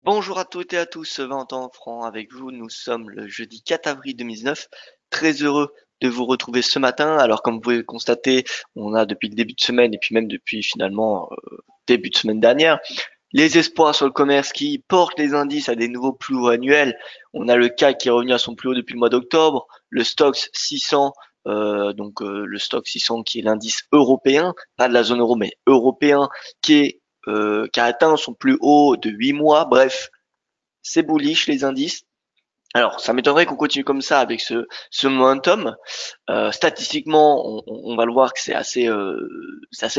Bonjour à toutes et à tous, 20 ans franc avec vous. Nous sommes le jeudi 4 avril 2019. Très heureux de vous retrouver ce matin. Alors, comme vous pouvez le constater, on a depuis le début de semaine et puis même depuis finalement début de semaine dernière, les espoirs sur le commerce qui portent les indices à des nouveaux plus hauts annuels. On a le CAC qui est revenu à son plus haut depuis le mois d'octobre, le Stoxx 600, le Stoxx 600 qui est l'indice européen, pas de la zone euro mais européen, qui a atteint son plus haut de 8 mois. Bref, c'est bullish les indices. Alors, ça m'étonnerait qu'on continue comme ça avec ce momentum. Statistiquement, on va le voir que c'est assez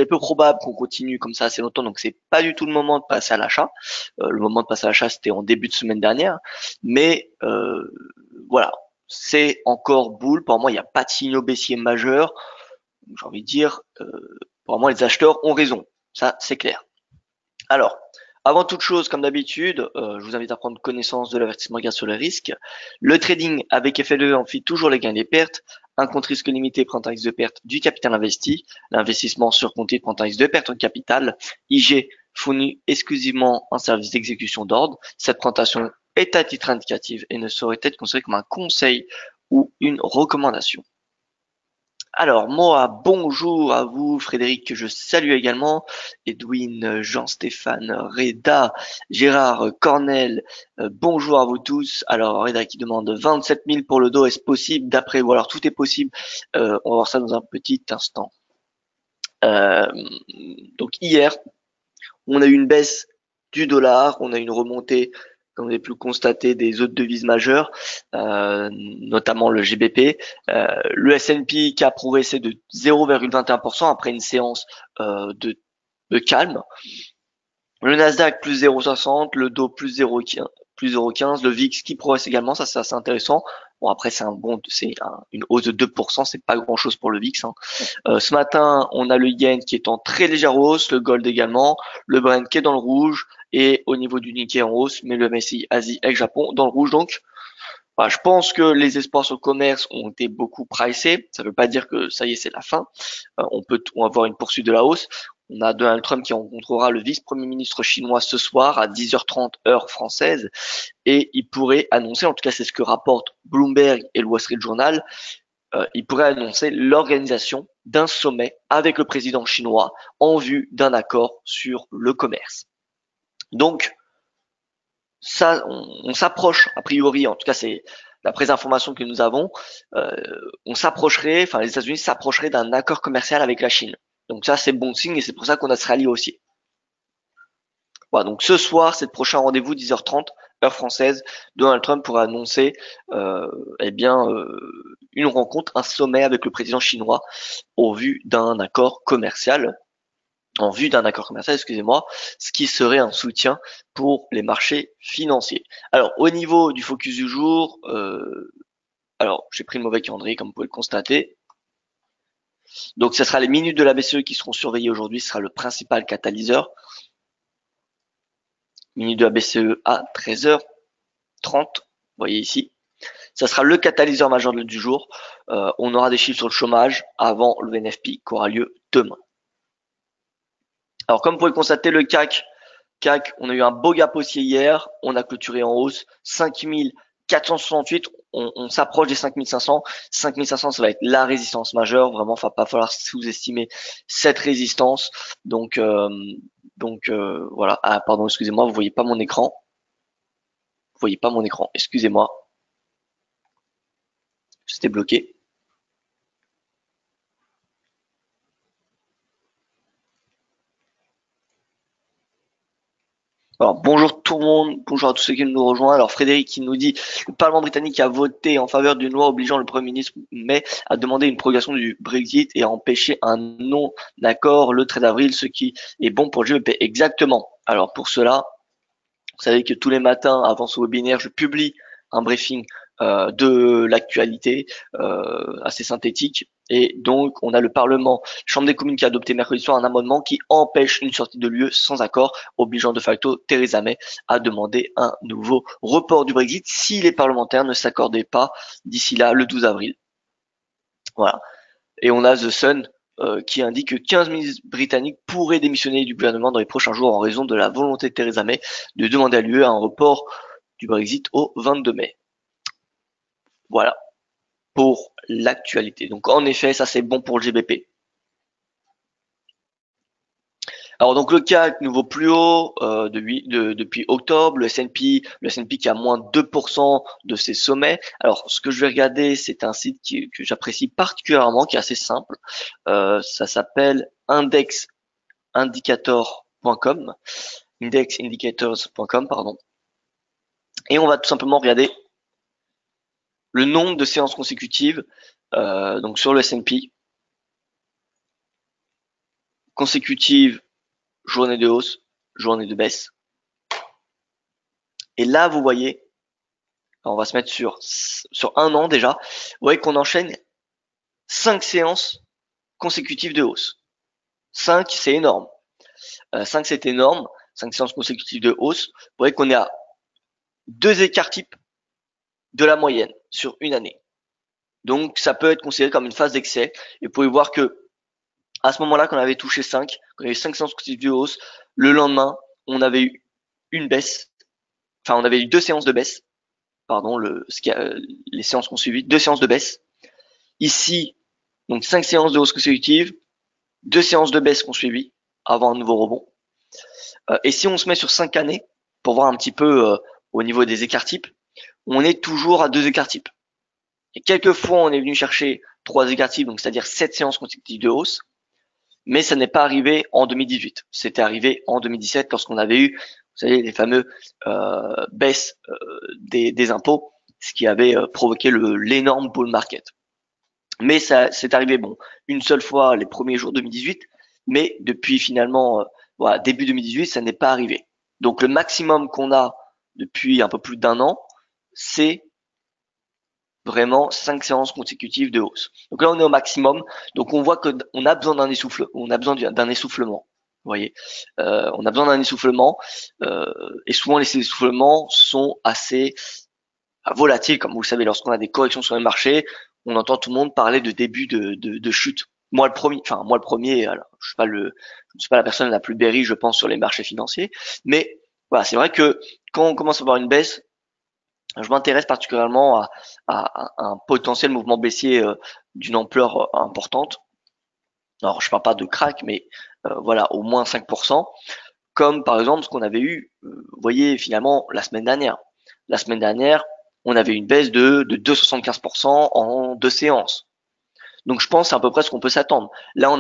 peu probable qu'on continue comme ça assez longtemps. Donc, c'est pas du tout le moment de passer à l'achat. Le moment de passer à l'achat, c'était en début de semaine dernière. Mais voilà, c'est encore bull. Pour moi, il n'y a pas de signaux baissiers majeurs. J'ai envie de dire, pour moi, les acheteurs ont raison. Ça, c'est clair. Alors, avant toute chose, comme d'habitude, je vous invite à prendre connaissance de l'avertissement gaz sur les risques. Le trading avec FLE amplifie toujours les gains et les pertes. Un compte risque limité prend un risque de perte du capital investi. L'investissement sur compte prend un risque de perte de capital. IG fournit exclusivement un service d'exécution d'ordre. Cette présentation est à titre indicatif et ne saurait être considérée comme un conseil ou une recommandation. Alors, moi, bonjour à vous, Frédéric, que je salue également, Edwin, Jean-Stéphane, Reda, Gérard, Cornel, bonjour à vous tous. Alors, Reda qui demande 27 000 pour le dos, est-ce possible d'après vous? Alors, tout est possible, on va voir ça dans un petit instant. Euh, donc, hier, on a eu une baisse du dollar, on a eu une remontée, comme vous avez pu le constater, des autres devises majeures, notamment le GBP. Le S&P qui a progressé de 0,21% après une séance de calme. Le Nasdaq plus 0,60, le Dow plus 0,15, le VIX qui progresse également, ça c'est assez intéressant. Bon après une hausse de 2%, c'est pas grand chose pour le VIX. Ce matin, on a le yen qui est en très légère hausse, le gold également, le Brent qui est dans le rouge et au niveau du Nikkei en hausse, mais le MSCI Asie et Japon dans le rouge. Donc voilà, je pense que les espoirs sur le commerce ont été beaucoup pricés. Ça ne veut pas dire que ça y est, c'est la fin. On peut avoir une poursuite de la hausse. On a Donald Trump qui rencontrera le vice-premier ministre chinois ce soir à 10h30 heure française et il pourrait annoncer, en tout cas c'est ce que rapporte Bloomberg et le Wall Street Journal, il pourrait annoncer l'organisation d'un sommet avec le président chinois en vue d'un accord sur le commerce. Donc ça, on s'approche, a priori, en tout cas c'est d'après les informations que nous avons, on s'approcherait, enfin les États-Unis s'approcheraient d'un accord commercial avec la Chine. Donc ça c'est bon signe et c'est pour ça qu'on a se rallié aussi. Voilà, donc ce soir, c'est le prochain rendez-vous 10h30 heure française. Donald Trump pourrait annoncer une rencontre, un sommet avec le président chinois au vu d'un accord commercial, en vue d'un accord commercial, excusez-moi, ce qui serait un soutien pour les marchés financiers. Alors, au niveau du focus du jour, alors j'ai pris le mauvais calendrier comme vous pouvez le constater. Donc, ce sera les minutes de la BCE qui seront surveillées aujourd'hui, ce sera le principal catalyseur. Minutes de la BCE à 13h30, vous voyez ici. Ça sera le catalyseur majeur du jour. On aura des chiffres sur le chômage avant le VNFP qui aura lieu demain. Alors, comme vous pouvez le constater, le CAC, on a eu un beau gap haussier hier. On a clôturé en hausse 5468. On s'approche des 5500. 5500, ça va être la résistance majeure. Vraiment, il va pas falloir sous-estimer cette résistance. Donc voilà. Ah, pardon, excusez-moi, vous voyez pas mon écran. Vous voyez pas mon écran. Excusez-moi. C'était bloqué. Alors, bonjour tout le monde, bonjour à tous ceux qui nous rejoignent. Alors, Frédéric qui nous dit, le Parlement britannique a voté en faveur d'une loi obligeant le Premier ministre May à demander une prolongation du Brexit et à empêcher un non-accord le 13 avril, ce qui est bon pour le GBP. Exactement. Alors, pour cela, vous savez que tous les matins, avant ce webinaire, je publie un briefing de l'actualité assez synthétique. Et donc, on a le Parlement, la Chambre des communes qui a adopté mercredi soir un amendement qui empêche une sortie de l'UE sans accord, obligeant de facto Theresa May à demander un nouveau report du Brexit si les parlementaires ne s'accordaient pas d'ici là, le 12 avril. Voilà. Et on a The Sun qui indique que 15 ministres britanniques pourraient démissionner du gouvernement dans les prochains jours en raison de la volonté de Theresa May de demander à l'UE un report du Brexit au 22 mai. Voilà pour l'actualité. Donc en effet, ça c'est bon pour le GBP. Alors donc le CAC nouveau plus haut depuis octobre, le S&P qui a moins 2% de ses sommets. Alors ce que je vais regarder, c'est un site que j'apprécie particulièrement, qui est assez simple. Ça s'appelle indexindicators.com, indexindicators.com pardon. Et on va tout simplement regarder le nombre de séances consécutives donc sur le S&P consécutives, journée de hausse, journée de baisse. Et là, vous voyez, on va se mettre sur un an déjà, vous voyez qu'on enchaîne 5 séances consécutives de hausse. 5, c'est énorme. 5, c'est énorme. 5 séances consécutives de hausse. Vous voyez qu'on est à 2 écarts types de la moyenne sur une année. Donc, ça peut être considéré comme une phase d'excès. Et vous pouvez voir que à ce moment-là, quand on avait touché 5, quand on avait 5 séances consécutives de hausse, le lendemain, on avait eu une baisse. Enfin, on avait eu 2 séances de baisse. Pardon, les séances qu'on suivi, 2 séances de baisse. Ici, donc 5 séances de hausse consécutives, 2 séances de baisse qu'on suivi avant un nouveau rebond. Et si on se met sur 5 années, pour voir un petit peu au niveau des écarts types, on est toujours à 2 écarts types. Et quelquefois, on est venu chercher 3 écarts types, donc c'est-à-dire 7 séances consécutives de hausse, mais ça n'est pas arrivé en 2018. C'était arrivé en 2017 lorsqu'on avait eu, vous savez, les fameux baisses des impôts, ce qui avait provoqué l'énorme bull market. Mais ça c'est arrivé, bon, une seule fois les premiers jours 2018, mais depuis finalement voilà, début 2018, ça n'est pas arrivé. Donc le maximum qu'on a depuis un peu plus d'un an, c'est vraiment 5 séances consécutives de hausse. Donc là on est au maximum, donc on voit qu'on a besoin d'un essoufflement. Vous voyez, on a besoin d'un essoufflement, et souvent les essoufflements sont assez volatiles, comme vous le savez, lorsqu'on a des corrections sur les marchés, on entend tout le monde parler de début de chute. Moi le premier, alors, je suis pas la personne la plus bearish, je pense, sur les marchés financiers, mais voilà, c'est vrai que quand on commence à voir une baisse, je m'intéresse particulièrement à un potentiel mouvement baissier d'une ampleur importante. Alors je parle pas de crack, mais voilà, au moins 5%, comme par exemple ce qu'on avait eu, vous voyez, finalement la semaine dernière. La semaine dernière, on avait une baisse de 2,75% en 2 séances. Donc je pense que c'est à peu près ce qu'on peut s'attendre. Là,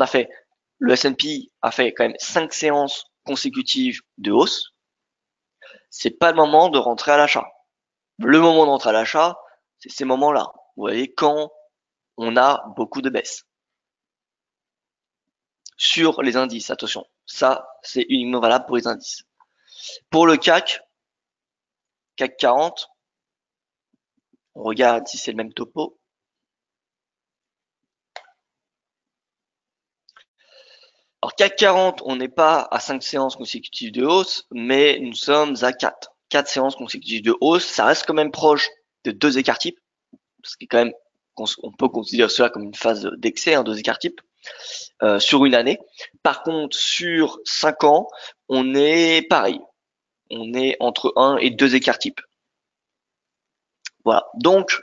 le S&P a fait quand même 5 séances consécutives de hausse. C'est pas le moment de rentrer à l'achat. Le moment de rentrer à l'achat, c'est ces moments-là. Vous voyez, quand on a beaucoup de baisses. Sur les indices, attention. Ça, c'est uniquement valable pour les indices. Pour le CAC 40, on regarde si c'est le même topo. Alors CAC 40, on n'est pas à 5 séances consécutives de hausse, mais nous sommes à 4. 4 séances consécutives de hausse, ça reste quand même proche de 2 écarts types, ce qui est quand même, on peut considérer cela comme une phase d'excès, 2 écarts types, sur une année. Par contre, sur 5 ans, on est pareil. On est entre 1 et 2 écarts types. Voilà. Donc,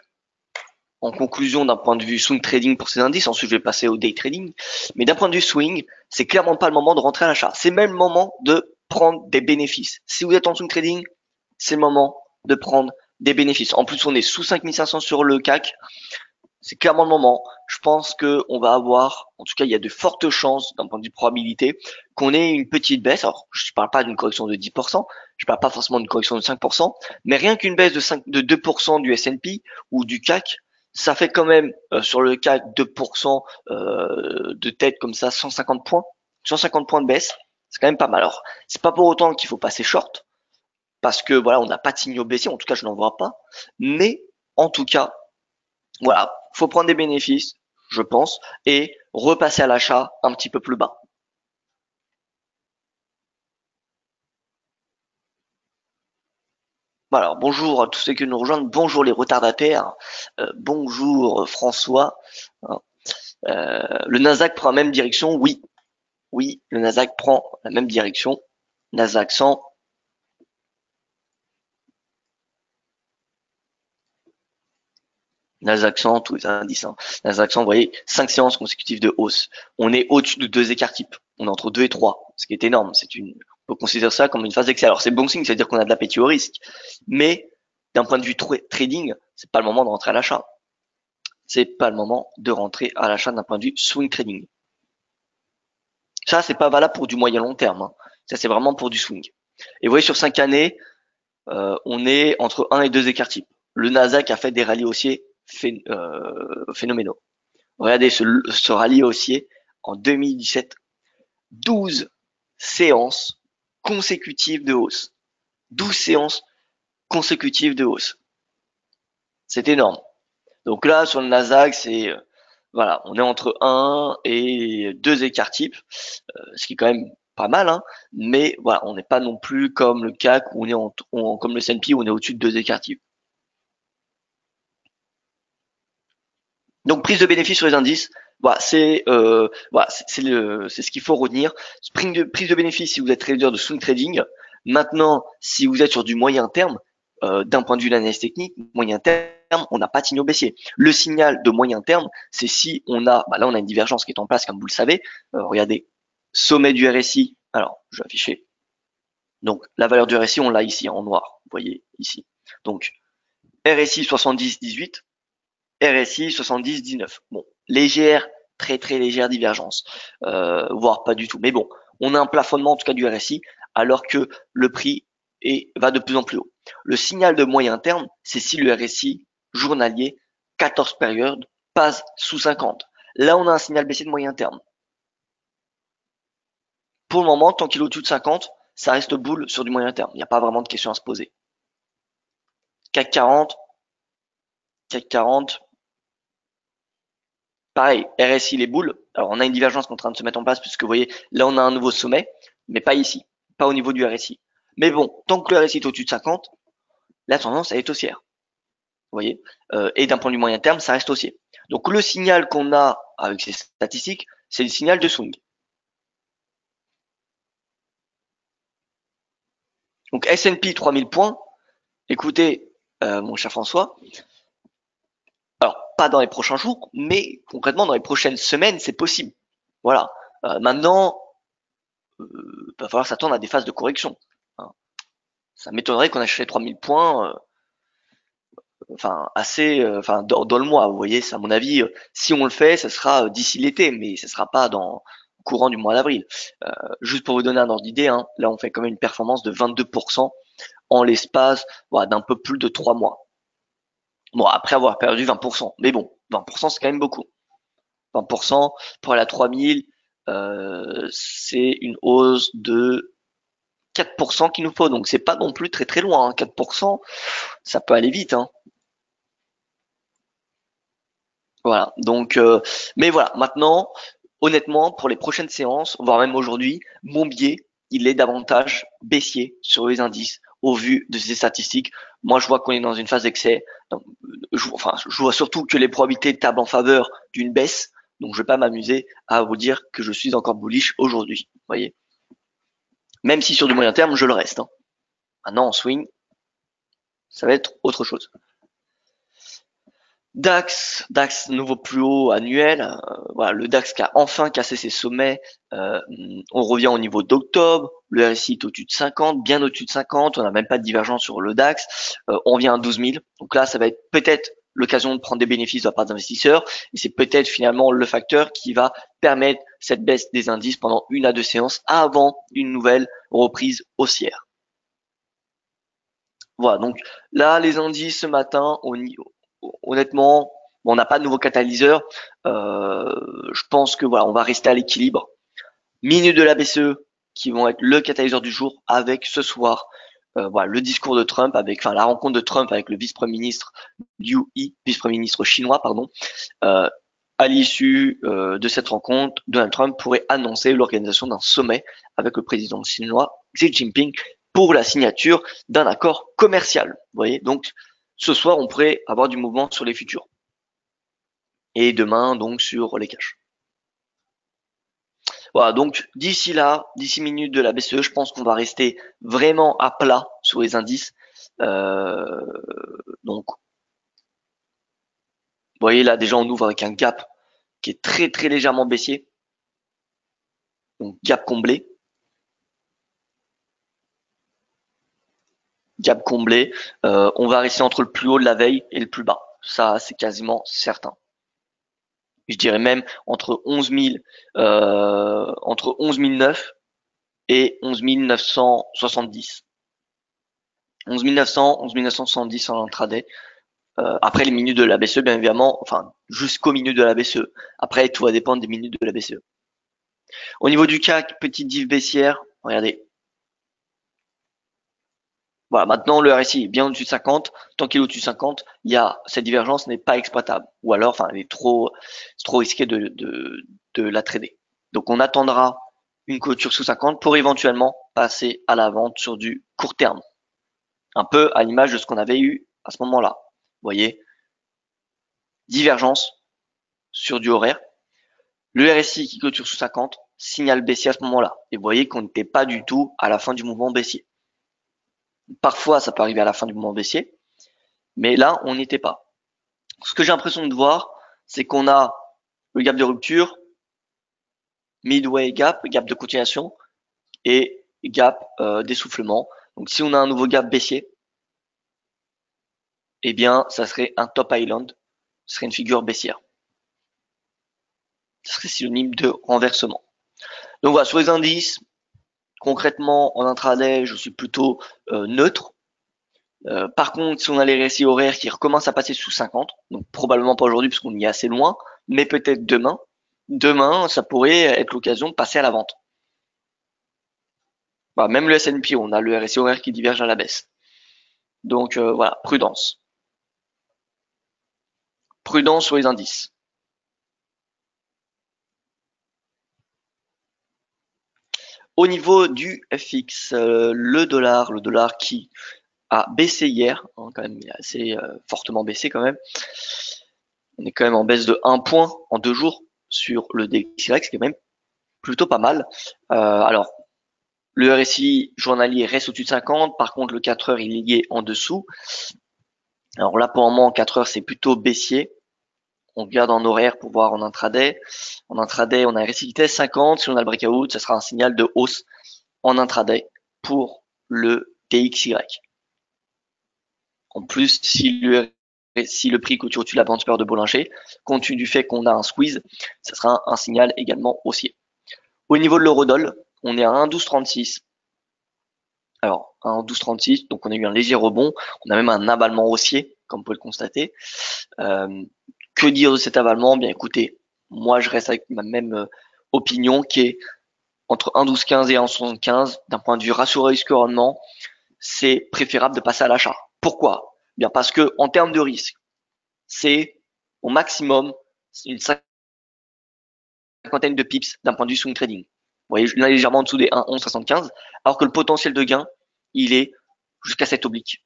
en conclusion, d'un point de vue swing trading pour ces indices, ensuite je vais passer au day trading, mais d'un point de vue swing, c'est clairement pas le moment de rentrer à l'achat. C'est même le moment de prendre des bénéfices. Si vous êtes en swing trading, c'est le moment de prendre des bénéfices. En plus, on est sous 5500 sur le CAC. C'est clairement le moment. Je pense que on va avoir, en tout cas, il y a de fortes chances, d'un point de vue probabilité, qu'on ait une petite baisse. Alors, je parle pas d'une correction de 10%, je parle pas forcément d'une correction de 5%, mais rien qu'une baisse de 2% du S&P ou du CAC, ça fait quand même sur le CAC 2% de tête comme ça, 150 points, 150 points de baisse, c'est quand même pas mal. Alors, c'est pas pour autant qu'il faut passer short, parce que voilà, on n'a pas de signaux baissiers, en tout cas, je n'en vois pas, mais en tout cas, voilà, faut prendre des bénéfices, je pense, et repasser à l'achat un petit peu plus bas. Voilà, alors, bonjour à tous ceux qui nous rejoignent, bonjour les retardataires, bonjour François. Hein. Le Nasdaq prend la même direction, oui. Oui, le Nasdaq prend la même direction. Nasdaq 100. Nasdaq 100, tous les indices. Hein. Nasdaq 100, vous voyez, 5 séances consécutives de hausse. On est au-dessus de 2 écarts types. On est entre 2 et 3, ce qui est énorme. On peut considérer ça comme une phase d'excès. Alors c'est bon signe, c'est-à-dire qu'on a de l'appétit au risque. Mais d'un point de vue trading, c'est pas le moment de rentrer à l'achat. C'est pas le moment de rentrer à l'achat d'un point de vue swing trading. Ça, c'est pas valable pour du moyen long terme. Hein. Ça, c'est vraiment pour du swing. Et vous voyez, sur 5 années, on est entre 1 et 2 écarts types. Le Nasdaq a fait des rallyes haussiers phénoménaux. Regardez ce rallye haussier en 2017. 12 séances consécutives de hausse. 12 séances consécutives de hausse. C'est énorme. Donc là, sur le Nasdaq, voilà, on est entre 1 et 2 écarts types, ce qui est quand même pas mal, hein, mais voilà, on n'est pas non plus comme le CAC où on est comme le S&P où on est au-dessus de 2 écarts types. Donc prise de bénéfice sur les indices, voilà, c'est ce qu'il faut retenir. Prise de bénéfice si vous êtes trader de swing trading. Maintenant, si vous êtes sur du moyen terme, d'un point de vue de l'analyse technique, moyen terme, on n'a pas de signaux baissiers. Le signal de moyen terme, c'est si on a, là on a une divergence qui est en place, comme vous le savez. Regardez, sommet du RSI. Alors, je vais afficher. Donc la valeur du RSI, on l'a ici en noir. Vous voyez ici. Donc RSI 70-18. RSI 70-19. Bon, légère, très très légère divergence, voire pas du tout. Mais bon, on a un plafonnement en tout cas du RSI, alors que le prix va de plus en plus haut. Le signal de moyen terme, c'est si le RSI journalier 14 périodes passe sous 50. Là, on a un signal baissier de moyen terme. Pour le moment, tant qu'il est au-dessus de 50, ça reste boule sur du moyen terme. Il n'y a pas vraiment de question à se poser. CAC 40, pareil, RSI les boules. Alors on a une divergence qui est en train de se mettre en place puisque vous voyez, là on a un nouveau sommet, mais pas ici, pas au niveau du RSI. Mais bon, tant que le RSI est au-dessus de 50, la tendance elle est haussière. Vous voyez, et d'un point de vue moyen terme, ça reste haussier. Donc le signal qu'on a avec ces statistiques, c'est le signal de swing. Donc S&P 3000 points. Écoutez, mon cher François, alors pas dans les prochains jours, mais concrètement dans les prochaines semaines, c'est possible. Voilà. Maintenant, va falloir s'attendre à des phases de correction. Hein. Ça m'étonnerait qu'on achète 3000 points, dans le mois. Vous voyez, c'est à mon avis, si on le fait, ce sera d'ici l'été, mais ce sera pas dans le courant du mois d'avril. Juste pour vous donner un ordre d'idée, hein, là on fait quand même une performance de 22% en l'espace d'un peu plus de 3 mois. Bon, après avoir perdu 20%, mais bon, 20% c'est quand même beaucoup. 20% pour aller à 3000, c'est une hausse de 4% qu'il nous faut, donc c'est pas non plus très très loin. Hein. 4%, ça peut aller vite. Hein. Voilà. Donc, mais voilà. Maintenant, honnêtement, pour les prochaines séances, voire même aujourd'hui, mon biais, il est davantage baissier sur les indices au vu de ces statistiques. Moi, je vois qu'on est dans une phase d'excès. Je vois surtout que les probabilités tablent en faveur d'une baisse. Donc, je vais pas m'amuser à vous dire que je suis encore bullish aujourd'hui. Vous voyez. Même si sur du moyen terme, je le reste. Hein. Maintenant, en swing, ça va être autre chose. DAX nouveau plus haut annuel. Voilà, le DAX qui a enfin cassé ses sommets. On revient au niveau d'octobre. Le RSI est au-dessus de 50, bien au-dessus de 50. On n'a même pas de divergence sur le DAX. On vient à 12 000. Donc là, ça va être peut-être l'occasion de prendre des bénéfices de la part des investisseurs. Et c'est peut-être finalement le facteur qui va permettre cette baisse des indices pendant 1 à 2 séances avant une nouvelle reprise haussière. Voilà, donc là, les indices ce matin, honnêtement, on n'a pas de nouveau catalyseur. Je pense que voilà, on va rester à l'équilibre. Minutes de la BCE qui vont être le catalyseur du jour avec ce soir voilà, le discours de Trump la rencontre de Trump avec le vice-premier ministre Liu He, vice-premier ministre chinois, pardon. À l'issue de cette rencontre, Donald Trump pourrait annoncer l'organisation d'un sommet avec le président chinois Xi Jinping pour la signature d'un accord commercial. Vous voyez, donc ce soir, on pourrait avoir du mouvement sur les futurs. et demain donc sur les cash. Voilà, donc d'ici là, 10 minutes de la BCE, je pense qu'on va rester vraiment à plat sur les indices. Donc, vous voyez là déjà on ouvre avec un gap qui est très très légèrement baissier. Donc gap comblé. Gap comblé. On va rester entre le plus haut de la veille et le plus bas. Ça, c'est quasiment certain. Je dirais même entre 11 000, entre 11 009 et 11 970. 11 900, 11 970 en intraday. Après les minutes de la BCE, bien évidemment, enfin jusqu'aux minutes de la BCE. Après, tout va dépendre des minutes de la BCE. Au niveau du CAC, petite div baissière, regardez. Voilà, maintenant le RSI est bien au-dessus de 50. Tant qu'il est au-dessus de 50, cette divergence n'est pas exploitable. Ou alors, enfin, c'est trop risqué de la trader. Donc on attendra une clôture sous 50 pour éventuellement passer à la vente sur du court terme. Un peu à l'image de ce qu'on avait eu à ce moment-là. Vous voyez, divergence sur du horaire. Le RSI qui clôture sous 50, signal baissier à ce moment-là. Et vous voyez qu'on n'était pas du tout à la fin du mouvement baissier. Parfois, ça peut arriver à la fin du mouvement baissier, mais là, on n'y était pas. Ce que j'ai l'impression de voir, c'est qu'on a le gap de rupture, midway gap, gap de continuation et gap d'essoufflement. Donc, si on a un nouveau gap baissier, eh bien, ça serait un top island, ce serait une figure baissière. Ce serait synonyme de renversement. Donc voilà, sur les indices, concrètement, en intraday, je suis plutôt neutre. Par contre, si on a les récits horaires qui recommencent à passer sous 50, donc probablement pas aujourd'hui parce qu'on y est assez loin, mais peut-être demain. Demain, ça pourrait être l'occasion de passer à la vente. Bah, même le S&P, on a le RSI horaire qui diverge à la baisse. Donc voilà, prudence. Prudence sur les indices. Au niveau du FX, le dollar qui a baissé hier, hein, quand même, assez fortement baissé quand même. On est quand même en baisse de 1 point en 2 jours sur le DXY, ce qui est même plutôt pas mal. Alors, le RSI journalier reste au-dessus de 50, par contre le 4 heures il est en dessous. Alors là pour le moment en 4 heures c'est plutôt baissier. On regarde en horaire pour voir en intraday. En intraday on a un RSI qui teste 50, si on a le breakout ça sera un signal de hausse en intraday pour le DXY. En plus si le prix clôture au-dessus de la bande supérieure de Bollinger, compte tenu du fait qu'on a un squeeze, ça sera un signal également haussier. Au niveau de l'eurodoll, on est à 1,1236. Alors, 1,1236, donc on a eu un léger rebond. On a même un avalement haussier, comme vous pouvez le constater. Que dire de cet avalement? Bien écoutez, moi je reste avec ma même opinion qui est entre 1,1215 et 1,75. D'un point de vue ratio risque-rendement, c'est préférable de passer à l'achat. Pourquoi? Bien parce que en termes de risque, c'est au maximum une cinquantaine de pips d'un point de vue swing trading. Vous voyez, là légèrement en dessous des 1,1175, alors que le potentiel de gain, il est jusqu'à cette oblique.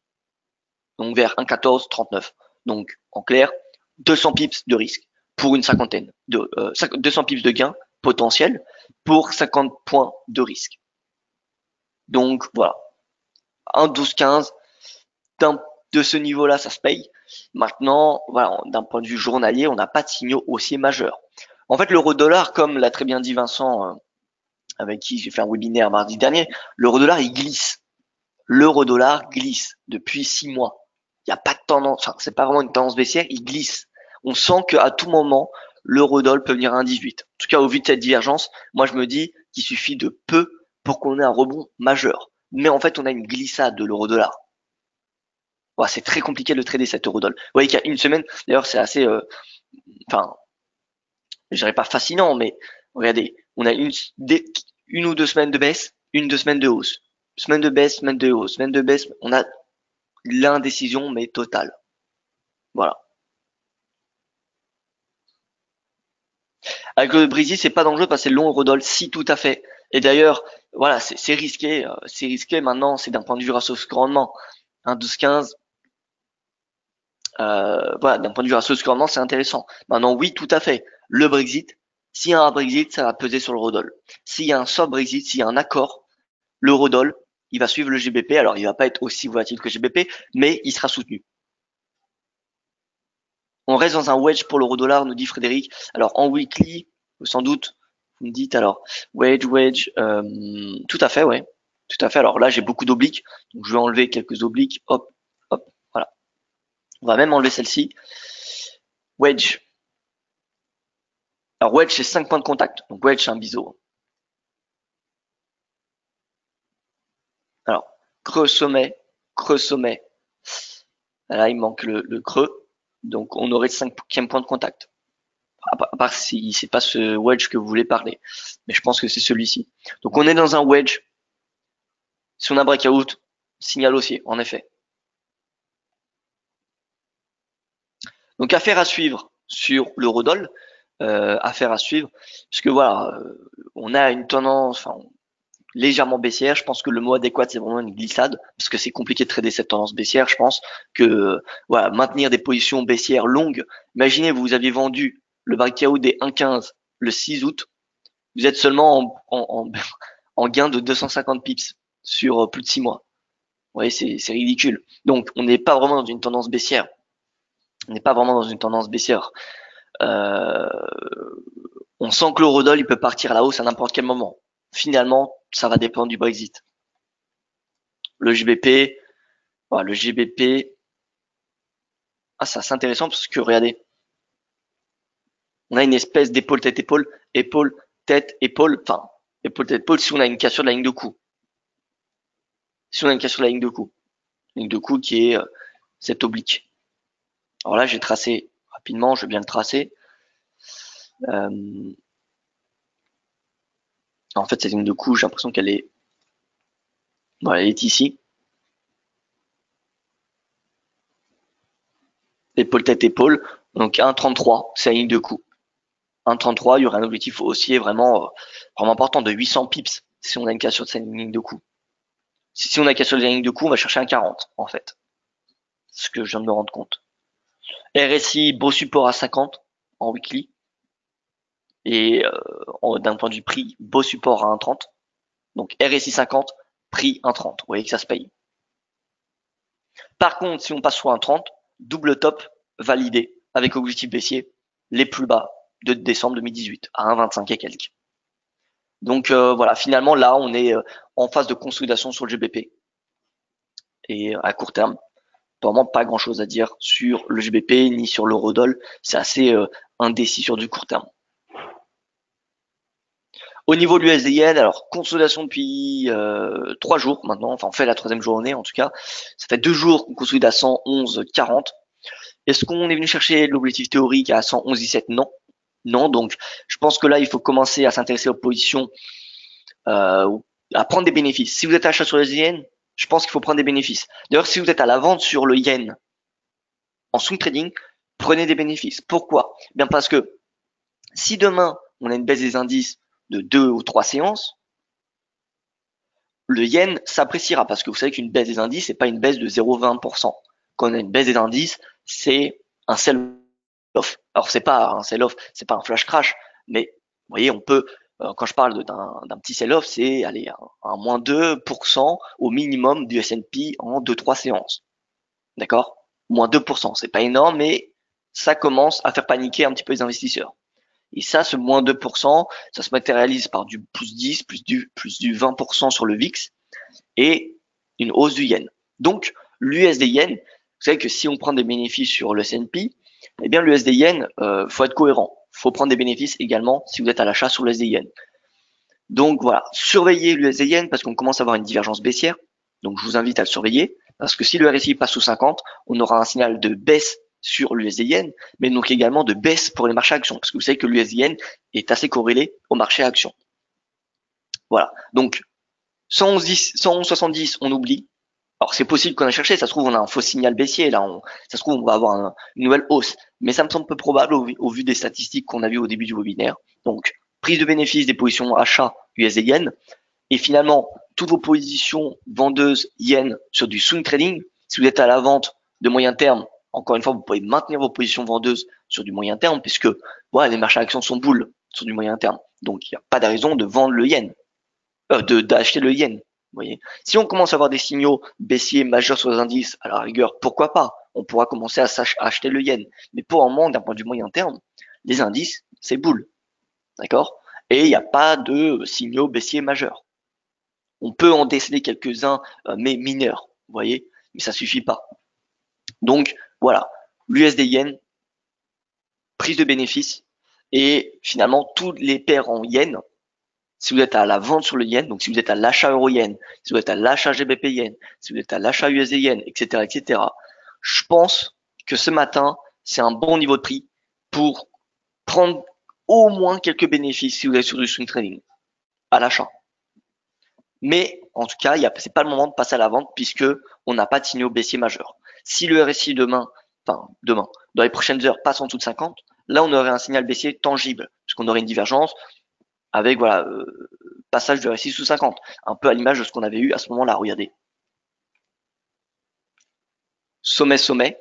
Donc vers 1,1439. Donc en clair, 200 pips de risque pour une cinquantaine de 200 pips de gain potentiel pour 50 points de risque. Donc voilà, 1,1215 de ce niveau-là, ça se paye. Maintenant, voilà, d'un point de vue journalier, on n'a pas de signaux haussiers majeurs. En fait, l'euro-dollar, comme l'a très bien dit Vincent, avec qui j'ai fait un webinaire mardi dernier, l'euro-dollar, il glisse. L'euro-dollar glisse depuis 6 mois. Il n'y a pas de tendance, enfin, c'est pas vraiment une tendance baissière, il glisse. On sent qu'à tout moment, l'euro-dollar peut venir à 1,18. En tout cas, au vu de cette divergence, moi, je me dis qu'il suffit de peu pour qu'on ait un rebond majeur. Mais en fait, on a une glissade de l'euro-dollar. Ouais, c'est très compliqué de trader cet euro-dollar. Vous voyez qu'il y a une semaine, d'ailleurs, c'est assez, enfin, je dirais pas fascinant, mais regardez, on a une ou 2 semaines de baisse, 2 semaines de hausse. Semaine de baisse, semaine de hausse, semaine de baisse, on a l'indécision, mais totale. Voilà. Avec le Breezy, c'est pas dangereux parce que c'est le long Eurodoll, si tout à fait. Et d'ailleurs, voilà, c'est risqué. C'est risqué maintenant, c'est d'un point de vue ratio rendement. Un 12-15, Voilà, d'un point de vue ratio score, c'est intéressant. Maintenant, oui, tout à fait. Le Brexit, s'il y a un Brexit, ça va peser sur l'eurodoll. S'il y a un soft Brexit, s'il y a un accord, l'eurodoll, il va suivre le GBP. Alors, il va pas être aussi volatile que le GBP, mais il sera soutenu. On reste dans un wedge pour l'euro-dollar, nous dit Frédéric. Alors, en weekly, sans doute, vous me dites alors, wedge, tout à fait, ouais. Tout à fait. Alors là, j'ai beaucoup d'obliques. Donc, je vais enlever quelques obliques. Hop, hop, voilà. On va même enlever celle-ci. Wedge. Alors, wedge, c'est 5 points de contact. Donc, wedge, c'est un biseau. Alors, creux sommet, creux sommet. Là, il manque le creux. Donc, on aurait 5e point de contact. À part si c'est pas ce wedge que vous voulez parler. Mais je pense que c'est celui-ci. Donc, on est dans un wedge. Si on a breakout, signal haussier, en effet. Donc, affaire à suivre sur l'eurodoll. Affaire à suivre. Puisque voilà, on a une tendance, enfin, légèrement baissière. Je pense que le mot adéquat, c'est vraiment une glissade, parce que c'est compliqué de trader cette tendance baissière. Je pense que voilà, maintenir des positions baissières longues. Imaginez, vous avez vendu le breakout des 1,15 le 6 août. Vous êtes seulement en gain de 250 pips sur plus de 6 mois. Vous voyez, c'est ridicule. Donc, on n'est pas vraiment dans une tendance baissière. On n'est pas vraiment dans une tendance baissière. Euh, on sent que l'eurodoll, il peut partir à la hausse à n'importe quel moment. Finalement, ça va dépendre du Brexit. Le GBP, voilà, le GBP, ça c'est intéressant parce que regardez, on a une espèce d'épaule tête épaule, épaule tête épaule, enfin épaule tête épaule si on a une cassure de la ligne de cou. Si on a une cassure de la ligne de cou qui est cette oblique. Alors là, j'ai tracé rapidement, je vais bien le tracer. En fait, cette ligne de cou, j'ai l'impression qu'elle est, voilà, elle est ici. Épaule tête épaule, donc 1,33, c'est la ligne de cou. 1,33, il y aurait un objectif haussier vraiment important de 800 pips si on a une cassure de cette ligne de cou. Si on a une cassure de la ligne de cou, on va chercher un 40 en fait. C'est ce que je viens de me rendre compte. RSI, beau support à 50 en weekly. Et d'un point de vue prix, beau support à 1,30. Donc RSI 50, prix 1,30. Vous voyez que ça se paye. Par contre, si on passe sur 1,30, double top validé avec objectif baissier, les plus bas de décembre 2018 à 1,25 et quelques. Donc voilà, finalement là on est en phase de consolidation sur le GBP. Et à court terme, vraiment pas grand chose à dire sur le GBP ni sur l'eurodoll. C'est assez indécis sur du court terme. Au niveau de l'USD-Yen, alors consolidation depuis 3 jours maintenant, enfin on fait la 3e journée en tout cas. Ça fait 2 jours qu'on consolide à 111,40. Est-ce qu'on est venu chercher l'objectif théorique à 111,17? Non. Non, donc je pense que là il faut commencer à s'intéresser aux positions, à prendre des bénéfices. Si vous êtes à l'achat sur le yen, je pense qu'il faut prendre des bénéfices. D'ailleurs, si vous êtes à la vente sur le yen en swing trading, prenez des bénéfices. Pourquoi? Bien parce que si demain on a une baisse des indices de 2 ou 3 séances, le yen s'appréciera parce que vous savez qu'une baisse des indices, c'est pas une baisse de 0,20%. Quand on a une baisse des indices, c'est un sell-off. Alors c'est pas un sell-off, c'est pas un flash crash, mais vous voyez, on peut, quand je parle d'un petit sell-off, c'est aller un moins 2% au minimum du S&P en 2-3 séances. D'accord? Moins 2%, c'est pas énorme, mais ça commence à faire paniquer un petit peu les investisseurs. Et ça, ce moins 2%, ça se matérialise par du plus 10, plus du 20% sur le VIX et une hausse du yen. Donc, l'USD yen, vous savez que si on prend des bénéfices sur le S&P, eh bien, l'USD yen, faut être cohérent. Faut prendre des bénéfices également si vous êtes à l'achat sur l'USD yen. Donc voilà, surveillez l'USD yen parce qu'on commence à avoir une divergence baissière. Donc, je vous invite à le surveiller parce que si le RSI passe sous 50, on aura un signal de baisse sur l'USD yen, mais donc également de baisse pour les marchés actions, parce que vous savez que l'USD yen est assez corrélé au marché actions. Voilà, donc 111,70, on oublie. Alors c'est possible qu'on a cherché, ça se trouve on a un faux signal baissier, là, ça se trouve on va avoir une nouvelle hausse, mais ça me semble peu probable au vu des statistiques qu'on a vues au début du webinaire. Donc prise de bénéfice des positions achat USD yen, et finalement toutes vos positions vendeuses yen sur du swing trading, si vous êtes à la vente de moyen terme, Encore une fois, vous pouvez maintenir vos positions vendeuses sur du moyen terme, puisque voilà, les marchés actions sont boules sur du moyen terme. Donc, il n'y a pas de raison de vendre le yen, d'acheter le yen. Vous voyez. Si on commence à avoir des signaux baissiers majeurs sur les indices, à la rigueur, pourquoi pas? On pourra commencer à acheter le yen. Mais pour un moment, d'un point de vue moyen terme, les indices, c'est boule. D'accord? Et il n'y a pas de signaux baissiers majeurs. On peut en déceler quelques-uns, mais mineurs, vous voyez, mais ça suffit pas. Donc voilà, l'USD yen, prise de bénéfice, et finalement tous les paires en yen, si vous êtes à la vente sur le yen, donc si vous êtes à l'achat euro yen, si vous êtes à l'achat GBP yen, si vous êtes à l'achat USD yen, etc., etc., je pense que ce matin, c'est un bon niveau de prix pour prendre au moins quelques bénéfices si vous êtes sur du swing trading à l'achat. Mais en tout cas, c'est pas le moment de passer à la vente puisque on n'a pas de signaux baissiers majeurs. Si le RSI demain, dans les prochaines heures, passe en dessous de 50, là on aurait un signal baissier tangible puisqu'on aurait une divergence avec voilà passage du RSI sous 50, un peu à l'image de ce qu'on avait eu à ce moment-là. Regardez, sommet.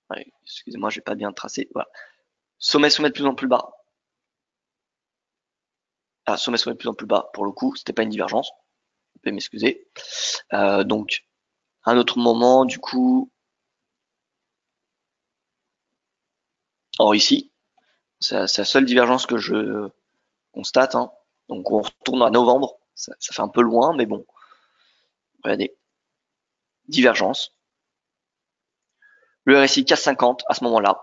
Ouais, excusez-moi, j'ai pas bien tracé. Voilà, sommet de plus en plus bas. Ah, sommet de plus en plus bas. Pour le coup, c'était pas une divergence. Vous pouvez m'excuser. Donc, un autre moment, du coup, or ici, c'est la seule divergence que je constate. Hein. Donc on retourne à novembre. Ça fait un peu loin, mais bon. Regardez. Divergence. Le RSI casse 50 à ce moment-là.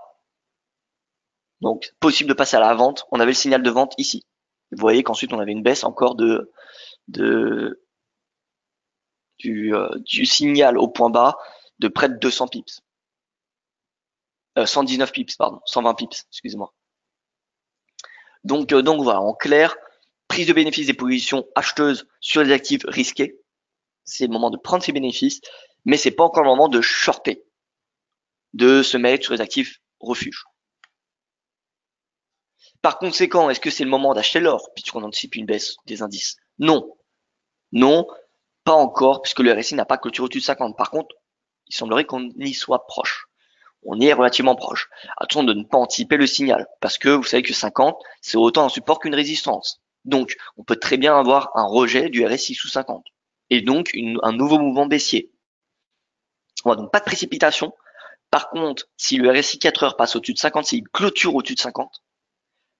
Donc possible de passer à la vente. On avait le signal de vente ici. Vous voyez qu'ensuite on avait une baisse encore du signal au point bas de près de 200 pips. 119 pips, pardon. 120 pips, excusez-moi. Donc voilà, en clair, prise de bénéfice des positions acheteuses sur les actifs risqués. C'est le moment de prendre ses bénéfices, mais c'est pas encore le moment de shorter, de se mettre sur les actifs refuges. Par conséquent, est-ce que c'est le moment d'acheter l'or puisqu'on anticipe une baisse des indices? Non. Non, pas encore, puisque le RSI n'a pas clôturé au-dessus de 50. Par contre, il semblerait qu'on y soit proche. On y est relativement proche. Attention de ne pas anticiper le signal, parce que vous savez que 50, c'est autant un support qu'une résistance. Donc, on peut très bien avoir un rejet du RSI sous 50. Et donc, un nouveau mouvement baissier. Voilà, donc pas de précipitation. Par contre, si le RSI 4 heures passe au-dessus de 50, s'il clôture au-dessus de 50,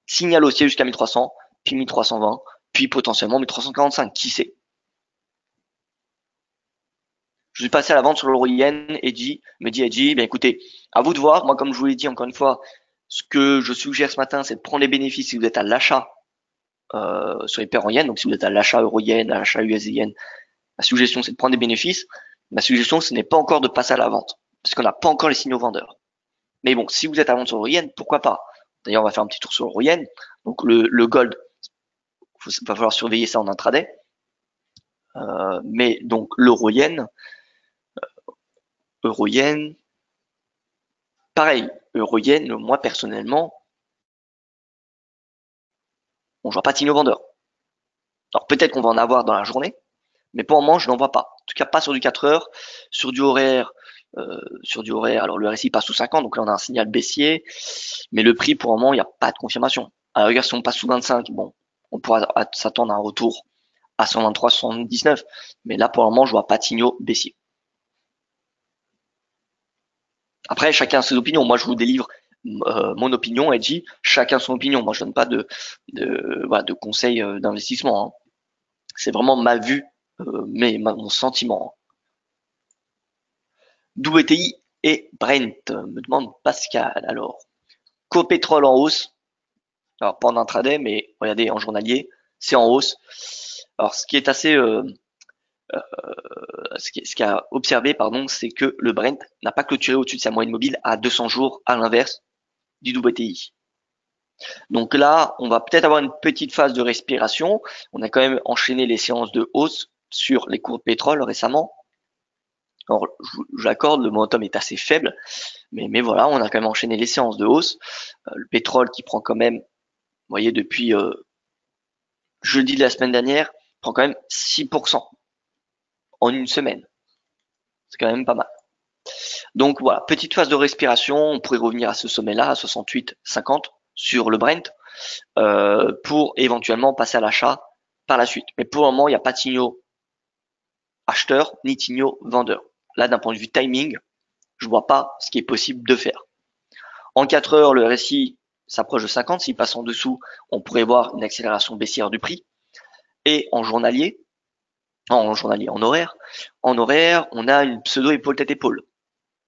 signal haussier jusqu'à 1300, puis 1320, puis potentiellement 1345, qui sait. Je suis passé à la vente sur l'euro yen et me dit Edgy, bien écoutez, à vous de voir. Moi, comme je vous l'ai dit encore une fois, ce que je suggère ce matin, c'est de prendre les bénéfices si vous êtes à l'achat sur les paires en yen. Donc, si vous êtes à l'achat euro yen, à l'achat USD yen, ma suggestion, c'est de prendre des bénéfices. Ma suggestion, ce n'est pas encore de passer à la vente, parce qu'on n'a pas encore les signaux vendeurs. Mais bon, si vous êtes à vente sur l'euro yen, pourquoi pas? D'ailleurs, on va faire un petit tour sur l'euro yen. Donc, le gold, il va falloir surveiller ça en intraday. Mais donc, l'euro yen, pareil, euro-yen, moi personnellement, on ne voit pas de signaux vendeurs. Alors peut-être qu'on va en avoir dans la journée, mais pour le moment, je n'en vois pas. En tout cas, pas sur du 4 heures, sur du horaire, alors le RSI passe sous 50, donc là on a un signal baissier, mais le prix pour le moment, il n'y a pas de confirmation. Alors regarde, si on passe sous 25, bon, on pourra s'attendre à un retour à 123, 119, mais là pour le moment, je vois pas de signaux baissiers. Après, chacun a ses opinions. Moi, je vous délivre mon opinion. Elle dit chacun son opinion. Moi, je donne pas de conseils d'investissement. Hein. C'est vraiment ma vue, mon sentiment. WTI et Brent, me demande Pascal. Alors, co-pétrole en hausse. Alors, pas en intraday, mais regardez, en journalier, c'est en hausse. Alors, ce qui est assez, ce qui a observé, pardon, c'est que le Brent n'a pas clôturé au-dessus de sa moyenne mobile à 200 jours, à l'inverse du WTI. Donc là, on va peut-être avoir une petite phase de respiration. On a quand même enchaîné les séances de hausse sur les cours de pétrole récemment. Alors, j'accorde, le momentum est assez faible, mais voilà, on a quand même enchaîné les séances de hausse. Le pétrole qui prend quand même, vous voyez, depuis jeudi de la semaine dernière, prend quand même 6% en une semaine. C'est quand même pas mal. Donc voilà, petite phase de respiration, on pourrait revenir à ce sommet-là, à 68,50 sur le Brent, pour éventuellement passer à l'achat par la suite. Mais pour le moment, il n'y a pas de signaux acheteurs ni de signaux vendeurs. Là, d'un point de vue timing, je vois pas ce qui est possible de faire. En 4 heures, le RSI s'approche de 50. S'il passe en dessous, on pourrait voir une accélération baissière du prix. Et en horaire, on a une pseudo épaule tête épaule.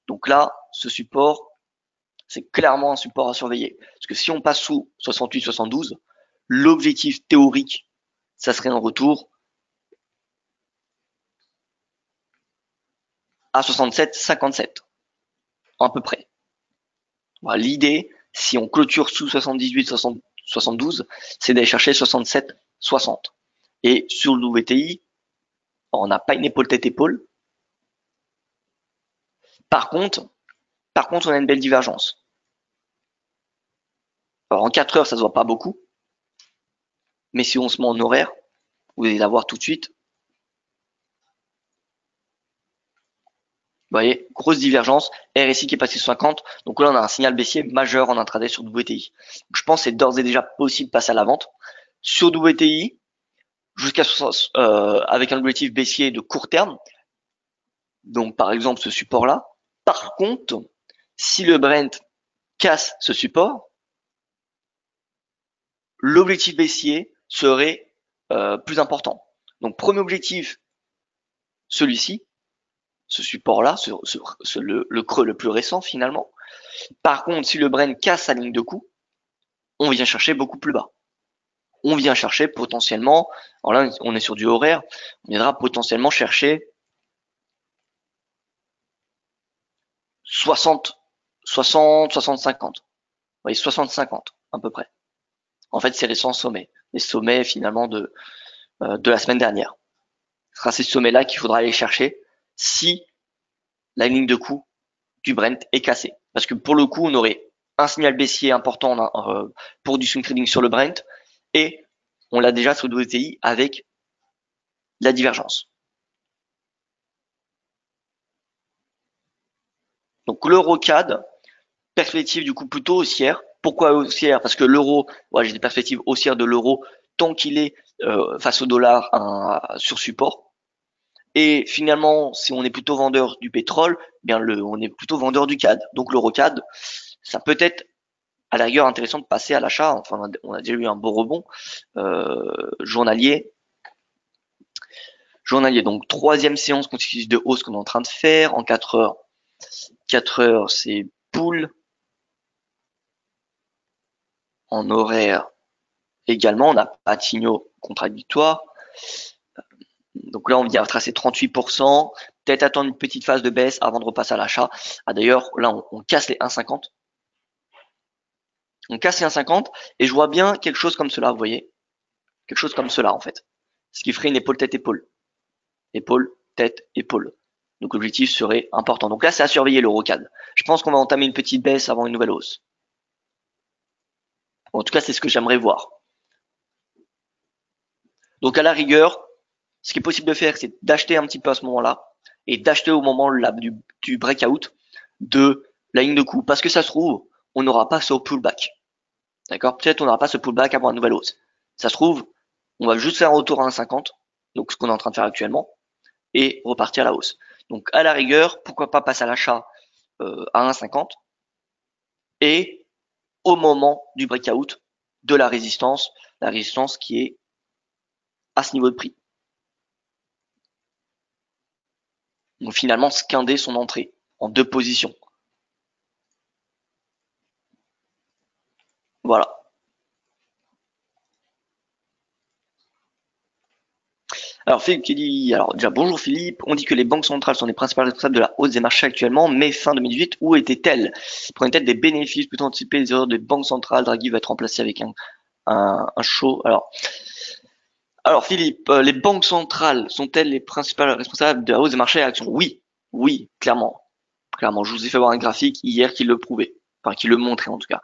Donc là, ce support, c'est clairement un support à surveiller. Parce que si on passe sous 68-72, l'objectif théorique, ça serait un retour à 67-57, à peu près. Voilà, l'idée, si on clôture sous 78-72, c'est d'aller chercher 67-60. Et sur le WTI, on n'a pas une épaule tête épaule. Par contre, on a une belle divergence. Alors en 4 heures, ça se voit pas beaucoup. Mais si on se met en horaire, vous allez la voir tout de suite. Vous voyez, grosse divergence, RSI qui est passé sur 50, donc là on a un signal baissier majeur en intraday sur WTI. Donc, je pense que c'est d'ores et déjà possible de passer à la vente. Sur WTI, jusqu'à avec un objectif baissier de court terme, donc par exemple ce support-là. Par contre, si le Brent casse ce support, l'objectif baissier serait plus important. Donc premier objectif, celui-ci, ce support-là, le creux le plus récent finalement. Par contre, si le Brent casse sa ligne de coup, on vient chercher beaucoup plus bas. On vient chercher potentiellement, alors là on est sur du horaire, on viendra potentiellement chercher 60, 60, 60, 50. Vous voyez, 60, 50 à peu près. En fait, c'est récents sommets, les sommets finalement de la semaine dernière. Ce sera ces sommets-là qu'il faudra aller chercher si la ligne de coup du Brent est cassée. Parce que pour le coup, on aurait un signal baissier important pour du swing trading sur le Brent et on l'a déjà sur le WTI avec la divergence. Donc l'euro CAD, perspective du coup plutôt haussière. Pourquoi haussière? Parce que l'euro, j'ai des perspectives haussières de l'euro tant qu'il est face au dollar sur support. Et finalement, si on est plutôt vendeur du pétrole, bien on est plutôt vendeur du CAD. Donc l'euro CAD, ça peut être à la rigueur intéressant de passer à l'achat. Enfin, on a déjà eu un beau rebond journalier. Donc troisième séance consécutive de hausse qu'on est en train de faire en 4 heures. 4 heures, c'est pool. En horaire également, on n'a pas de signaux contradictoires. Donc là, on vient tracer 38%. Peut-être attendre une petite phase de baisse avant de repasser à l'achat. D'ailleurs, là, on casse les 1,50. On casse les 1,50 et je vois bien quelque chose comme cela, vous voyez. Quelque chose comme cela, en fait. Ce qui ferait une épaule, tête, épaule. Épaule, tête, épaule. Donc l'objectif serait important. Donc là, c'est à surveiller l'euro-CAD. Je pense qu'on va entamer une petite baisse avant une nouvelle hausse. En tout cas, c'est ce que j'aimerais voir. Donc à la rigueur, ce qui est possible de faire, c'est d'acheter un petit peu à ce moment-là et d'acheter au moment là, du breakout de la ligne de coup. Parce que ça se trouve, on n'aura pas ce pullback. D'accord? Peut-être on n'aura pas ce pullback avant une nouvelle hausse. Ça se trouve, on va juste faire un retour à 1,50, donc ce qu'on est en train de faire actuellement, et repartir à la hausse. Donc à la rigueur, pourquoi pas passer à l'achat à 1,50 et au moment du breakout de la résistance qui est à ce niveau de prix. Donc finalement, scinder son entrée en 2 positions. Voilà. Alors Philippe qui dit, alors déjà bonjour Philippe, on dit que les banques centrales sont les principales responsables de la hausse des marchés actuellement, mais fin 2018, où étaient-elles? Prenaient-elles des bénéfices plutôt anticiper les erreurs des banques centrales? Draghi va être remplacé avec un show. Alors Philippe, les banques centrales sont-elles les principales responsables de la hausse des marchés actions? Oui, oui, clairement. Clairement, je vous ai fait voir un graphique hier qui le prouvait, enfin qui le montrait en tout cas.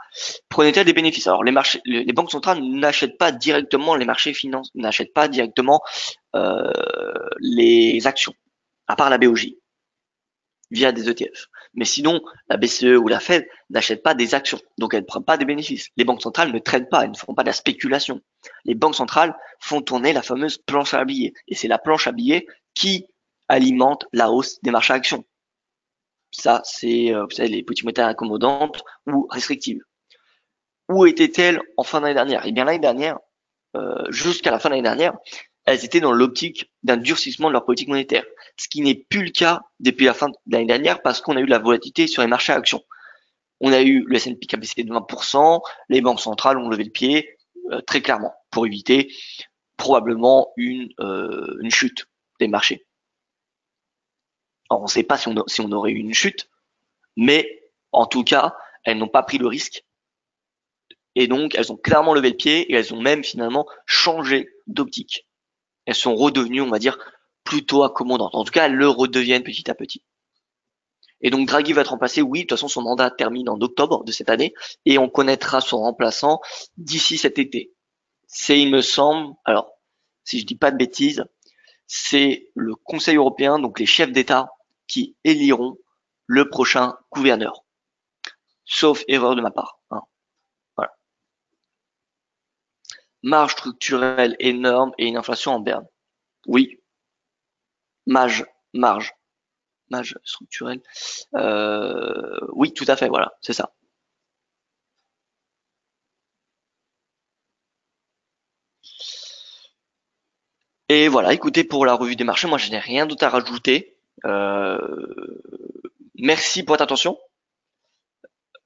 Prenait-elle des bénéfices? Alors les banques centrales n'achètent pas directement les marchés financiers, n'achètent pas directement les actions, à part la BOJ. via des ETF. Mais sinon, la BCE ou la Fed n'achètent pas des actions, donc elles ne prennent pas des bénéfices. Les banques centrales ne traitent pas, elles ne font pas de la spéculation. Les banques centrales font tourner la fameuse planche à billets. Et c'est la planche à billets qui alimente la hausse des marchés actions. Ça, c'est, vous savez, les politiques monétaires accommodantes ou restrictives. Où étaient-elles en fin d'année dernière? Eh bien, l'année dernière, jusqu'à la fin de l'année dernière, elles étaient dans l'optique d'un durcissement de leur politique monétaire. Ce qui n'est plus le cas depuis la fin de l'année dernière parce qu'on a eu de la volatilité sur les marchés actions. On a eu le S&P qui a baissé de 20%, les banques centrales ont levé le pied, très clairement, pour éviter probablement une chute des marchés. Alors, on ne sait pas si on aurait eu une chute, mais en tout cas, elles n'ont pas pris le risque. Et donc, elles ont clairement levé le pied et elles ont même finalement changé d'optique. Elles sont redevenues, on va dire, plutôt accommodantes. En tout cas, elles le redeviennent petit à petit. Et donc, Draghi va être remplacé. Oui, de toute façon, son mandat termine en octobre de cette année et on connaîtra son remplaçant d'ici cet été. C'est, il me semble, alors, si je dis pas de bêtises, c'est le Conseil européen, donc les chefs d'État, qui éliront le prochain gouverneur. Sauf erreur de ma part. Hein. Voilà. Marge structurelle énorme et une inflation en berne. Oui. Marge structurelle. Oui, tout à fait, voilà, c'est ça. Et voilà, écoutez, pour la revue des marchés, moi je n'ai rien d'autre à rajouter. Euh, Merci pour votre attention.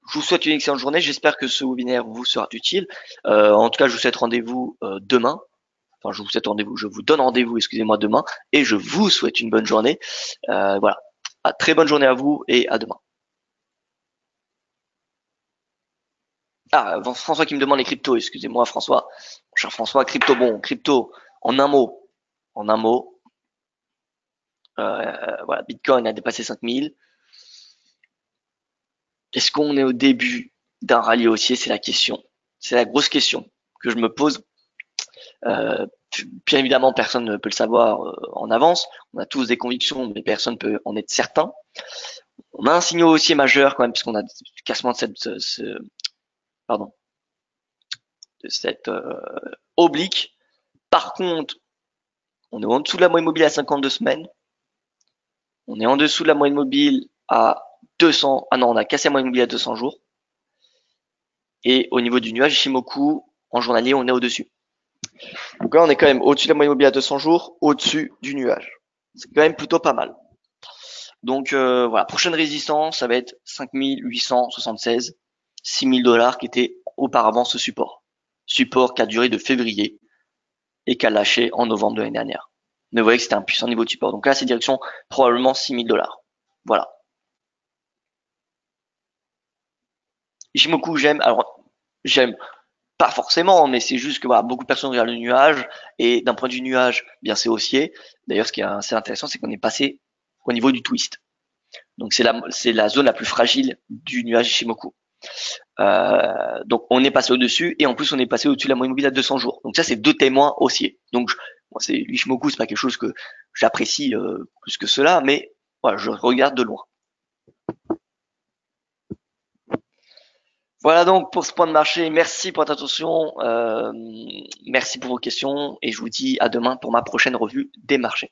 Je vous souhaite une excellente journée. J'espère que ce webinaire vous sera utile. En tout cas, je vous souhaite rendez-vous demain. Enfin, je vous donne rendez-vous, excusez-moi, demain. Et je vous souhaite une bonne journée. Voilà. Très bonne journée à vous et à demain. Ah, François qui me demande les cryptos, excusez-moi François. Mon cher François, crypto, en un mot. En un mot, voilà, Bitcoin a dépassé 5000. Est-ce qu'on est au début d'un rallye haussier? C'est la question. C'est la grosse question que je me pose. Euh, Bien évidemment, personne ne peut le savoir en avance. On a tous des convictions, mais personne ne peut en être certain. On a un signal haussier majeur quand même, puisqu'on a cassement de pardon, de cette oblique. Par contre, on est en dessous de la moyenne mobile à 52 semaines. On est en dessous de la moyenne mobile à 200. Ah non, on a cassé la moyenne mobile à 200 jours. Et au niveau du nuage Ishimoku, en journalier, on est au-dessus. Donc là, on est quand même au-dessus de la moyenne mobile à 200 jours, au-dessus du nuage. C'est quand même plutôt pas mal. Donc voilà, prochaine résistance, ça va être 5876, 6000 dollars qui était auparavant ce support. Support qui a duré de février et qui a lâché en novembre de l'année dernière. Mais vous voyez que c'était un puissant niveau de support. Donc là, c'est direction probablement 6000 dollars. Voilà. Ishimoku, j'aime. Alors, j'aime pas forcément, mais c'est juste que voilà, beaucoup de personnes regardent le nuage et d'un point de vue nuage, bien c'est haussier. D'ailleurs, ce qui est assez intéressant, c'est qu'on est passé au niveau du twist. Donc c'est la zone la plus fragile du nuage Ishimoku. Donc on est passé au-dessus et en plus on est passé au-dessus de la moyenne mobile à 200 jours. Donc ça c'est deux témoins haussiers. Donc moi, c'est l'Ishimoku, c'est pas quelque chose que j'apprécie plus que cela, mais voilà, je regarde de loin. Voilà donc pour ce point de marché. Merci pour votre attention, merci pour vos questions et je vous dis à demain pour ma prochaine revue des marchés.